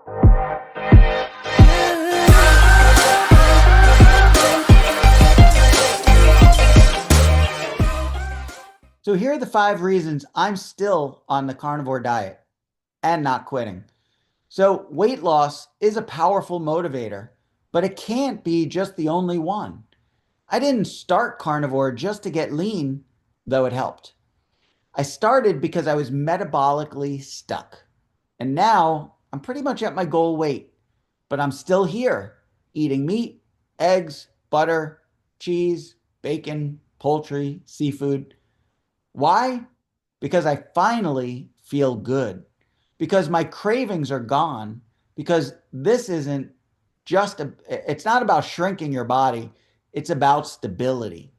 So here are the 5 reasons I'm still on the carnivore diet and not quitting. So weight loss is a powerful motivator, but it can't be just the only one. I didn't start carnivore just to get lean, though it helped. I started because I was metabolically stuck. And now I'm pretty much at my goal weight, but I'm still here eating meat, eggs, butter, cheese, bacon, poultry, seafood. Why? Because I finally feel good, because my cravings are gone, because this isn't it's not about shrinking your body, it's about stability.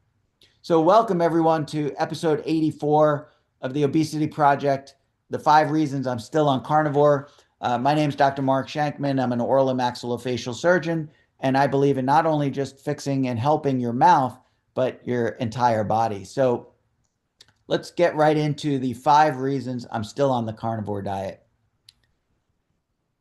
So welcome everyone to episode 84 of the Obesity Project, the 5 reasons I'm still on carnivore. My name is Dr. Mark Shankman. I'm an oral and maxillofacial surgeon, and I believe in not only just fixing and helping your mouth, but your entire body. So let's get right into the 5 reasons I'm still on the carnivore diet.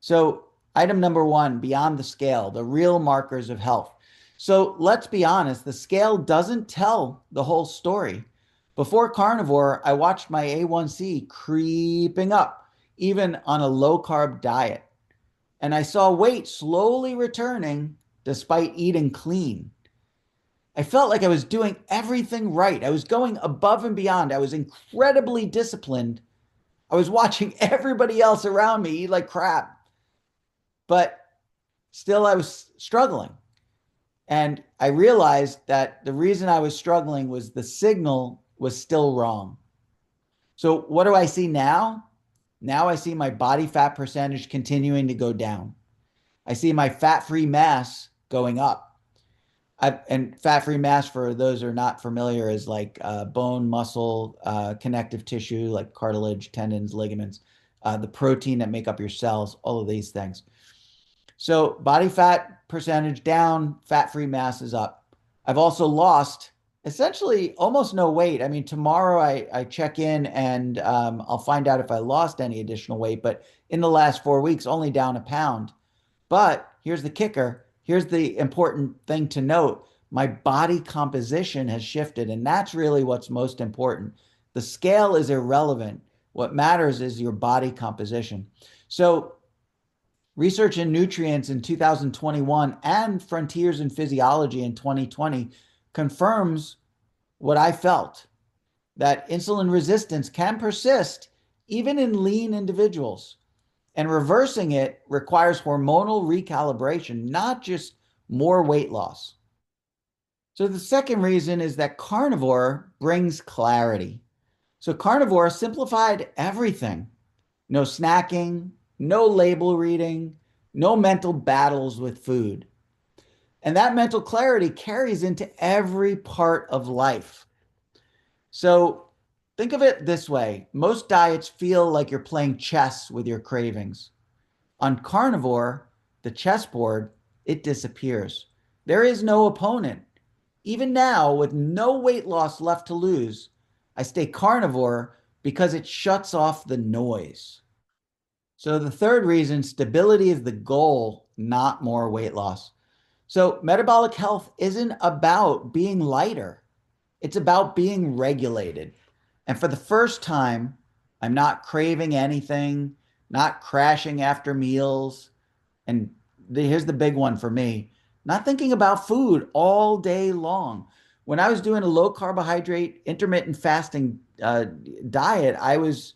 So item number 1, beyond the scale, the real markers of health. So let's be honest, the scale doesn't tell the whole story. Before carnivore, I watched my A1C creeping up, even on a low-carb diet. And I saw weight slowly returning despite eating clean. I felt like I was doing everything right. I was going above and beyond. I was incredibly disciplined. I was watching everybody else around me eat like crap. But still, I was struggling. And I realized that the reason I was struggling was the signal was still wrong. So what do I see now? Now I see my body fat percentage continuing to go down. I see my fat-free mass going up. And fat-free mass, for those who are not familiar, is like bone, muscle, connective tissue, like cartilage, tendons, ligaments, the protein that make up your cells, all of these things. So body fat percentage down, fat-free mass is up. I've also lost essentially almost no weight. I mean, tomorrow I check in and I'll find out if I lost any additional weight, but in the last 4 weeks, only down a pound. But here's the kicker. Here's the important thing to note. My body composition has shifted, and that's really what's most important. The scale is irrelevant. What matters is your body composition. So research in nutrients in 2021 and frontiers in physiology in 2020 confirms what I felt, that insulin resistance can persist even in lean individuals. And reversing it requires hormonal recalibration, not just more weight loss. So the second reason is that carnivore brings clarity. So carnivore simplified everything. No snacking, no label reading, no mental battles with food. And that mental clarity carries into every part of life. So think of it this way. Most diets feel like you're playing chess with your cravings. On carnivore, the chessboard, it disappears. There is no opponent. Even now, with no weight loss left to lose, I stay carnivore because it shuts off the noise. So the third reason, stability is the goal, not more weight loss. So metabolic health isn't about being lighter. It's about being regulated. And for the first time, I'm not craving anything, not crashing after meals. And here's the big one for me, not thinking about food all day long. When I was doing a low carbohydrate, intermittent fasting diet, I was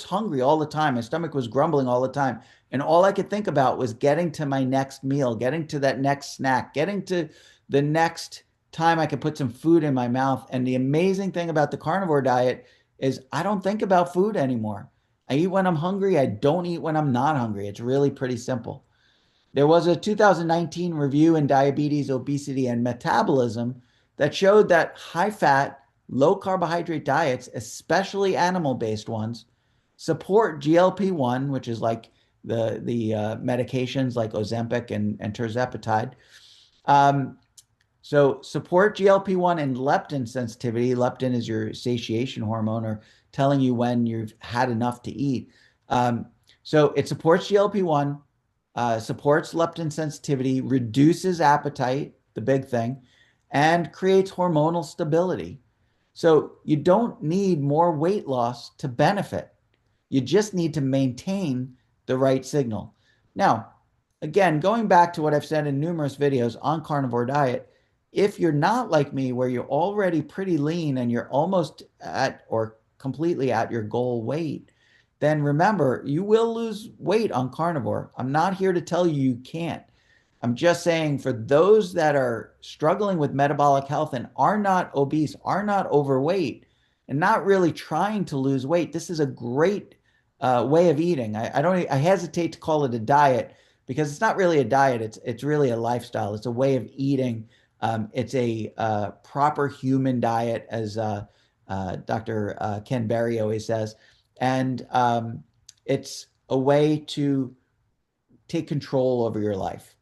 hungry all the time. My stomach was grumbling all the time. And all I could think about was getting to my next meal, getting to that next snack, getting to the next time I could put some food in my mouth. And the amazing thing about the carnivore diet is I don't think about food anymore. I eat when I'm hungry. I don't eat when I'm not hungry. It's really pretty simple. There was a 2019 review in Diabetes, Obesity, and Metabolism that showed that high-fat, low-carbohydrate diets, especially animal-based ones, support GLP-1, which is like the medications like Ozempic and tirzepatide. So support GLP-1 and leptin sensitivity. Leptin is your satiation hormone, or telling you when you've had enough to eat. So it supports GLP-1, supports leptin sensitivity, reduces appetite, the big thing, and creates hormonal stability. So you don't need more weight loss to benefit. You just need to maintain the right signal. Now, again, going back to what I've said in numerous videos on carnivore diet, if you're not like me, where you're already pretty lean and you're almost at or completely at your goal weight, then remember, you will lose weight on carnivore. I'm not here to tell you you can't. I'm just saying for those that are struggling with metabolic health and are not obese, are not overweight, and not really trying to lose weight, this is a great way of eating. I hesitate to call it a diet because it's not really a diet. It's really a lifestyle. It's a way of eating. It's a proper human diet, as Dr. Ken Berry always says, and it's a way to take control over your life.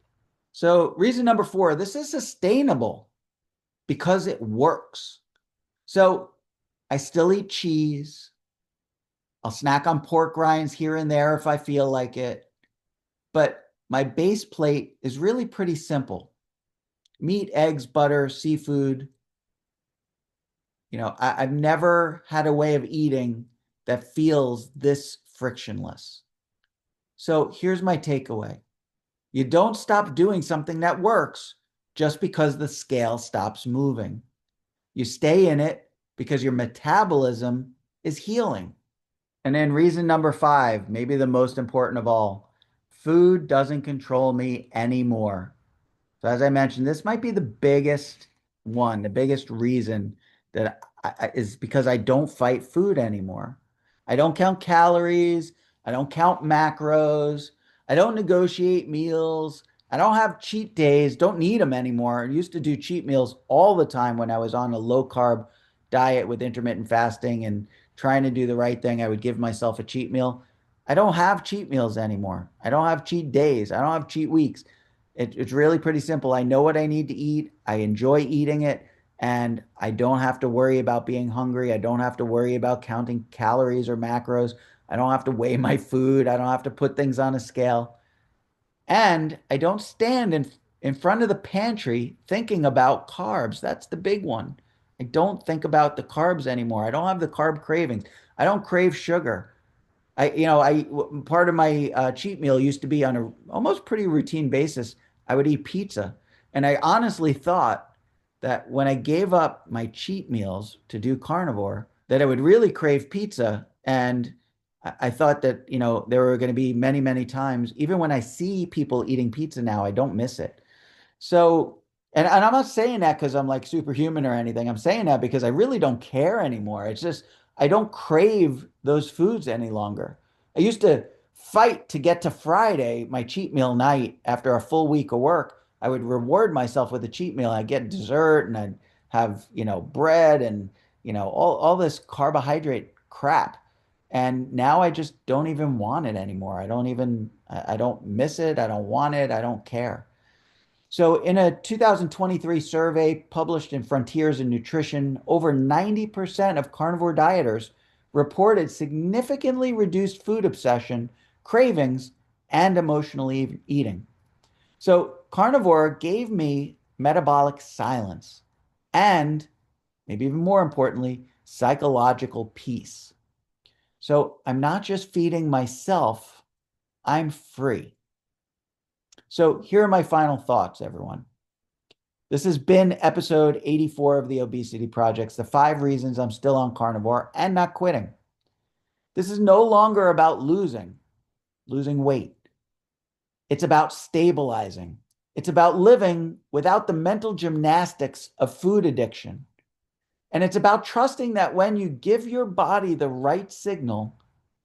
So reason number 4, this is sustainable because it works. So I still eat cheese. I'll snack on pork rinds here and there if I feel like it. But my base plate is really pretty simple. Meat, eggs, butter, seafood. I've never had a way of eating that feels this frictionless. So here's my takeaway. You don't stop doing something that works just because the scale stops moving. You stay in it because your metabolism is healing. And then reason number 5, maybe the most important of all, food doesn't control me anymore. So as I mentioned, this might be the biggest one, the biggest reason that is because I don't fight food anymore. I don't count calories. I don't count macros. I don't negotiate meals. I don't have cheat days. Don't need them anymore. I used to do cheat meals all the time when I was on a low carb diet with intermittent fasting and trying to do the right thing. I would give myself a cheat meal. I don't have cheat meals anymore. I don't have cheat days. I don't have cheat weeks. It's really pretty simple. I know what I need to eat. I enjoy eating it, and I don't have to worry about being hungry. I don't have to worry about counting calories or macros. I don't have to weigh my food. I don't have to put things on a scale. And I don't stand in front of the pantry thinking about carbs. That's the big one. I don't think about the carbs anymore. I don't have the carb cravings. I don't crave sugar. Part of my cheat meal used to be on a almost pretty routine basis. I would eat pizza, and I honestly thought that when I gave up my cheat meals to do carnivore, that I would really crave pizza. And I thought that there were going to be many, many times, even when I see people eating pizza now, I don't miss it. So, and I'm not saying that because I'm like superhuman or anything. I'm saying that because I really don't care anymore. It's just I don't crave those foods any longer. I used to fight to get to Friday, my cheat meal night after a full week of work. I would reward myself with a cheat meal. I'd get dessert and I'd have, bread and, all this carbohydrate crap. And now I just don't even want it anymore. I don't miss it. I don't want it. I don't care. So, in a 2023 survey published in Frontiers in Nutrition, over 90% of carnivore dieters reported significantly reduced food obsession, cravings, and emotional eating. So, carnivore gave me metabolic silence and, maybe even more importantly, psychological peace. So, I'm not just feeding myself, I'm free. So, here are my final thoughts, everyone. This has been episode 84 of the Obesity Project, the 5 reasons I'm still on carnivore and not quitting. This is no longer about losing weight. It's about stabilizing. It's about living without the mental gymnastics of food addiction. And it's about trusting that when you give your body the right signal,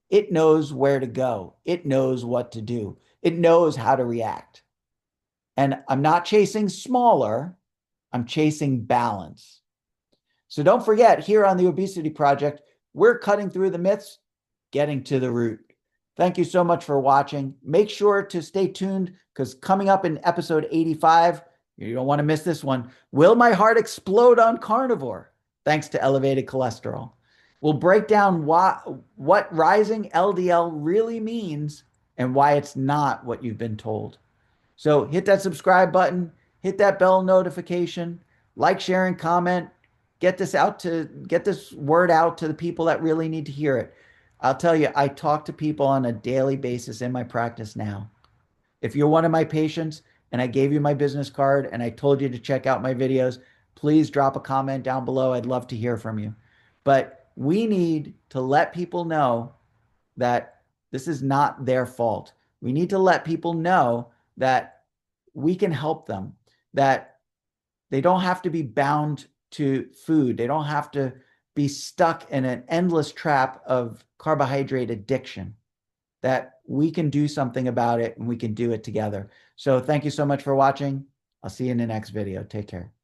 it knows where to go. It knows what to do. It knows how to react. And I'm not chasing smaller, I'm chasing balance. So don't forget, here on the Obesity Project, we're cutting through the myths, getting to the root. Thank you so much for watching. Make sure to stay tuned because coming up in episode 85, you don't want to miss this one. Will my heart explode on carnivore thanks to elevated cholesterol? We'll break down what rising LDL really means and why it's not what you've been told. So hit that subscribe button, hit that bell notification, like, share, and comment. Get this word out to the people that really need to hear it. I'll tell you, I talk to people on a daily basis in my practice now. If you're one of my patients and I gave you my business card and I told you to check out my videos, please drop a comment down below. I'd love to hear from you. But we need to let people know that this is not their fault. We need to let people know that we can help them, that they don't have to be bound to food. They don't have to be stuck in an endless trap of carbohydrate addiction, that we can do something about it and we can do it together. So thank you so much for watching. I'll see you in the next video. Take care.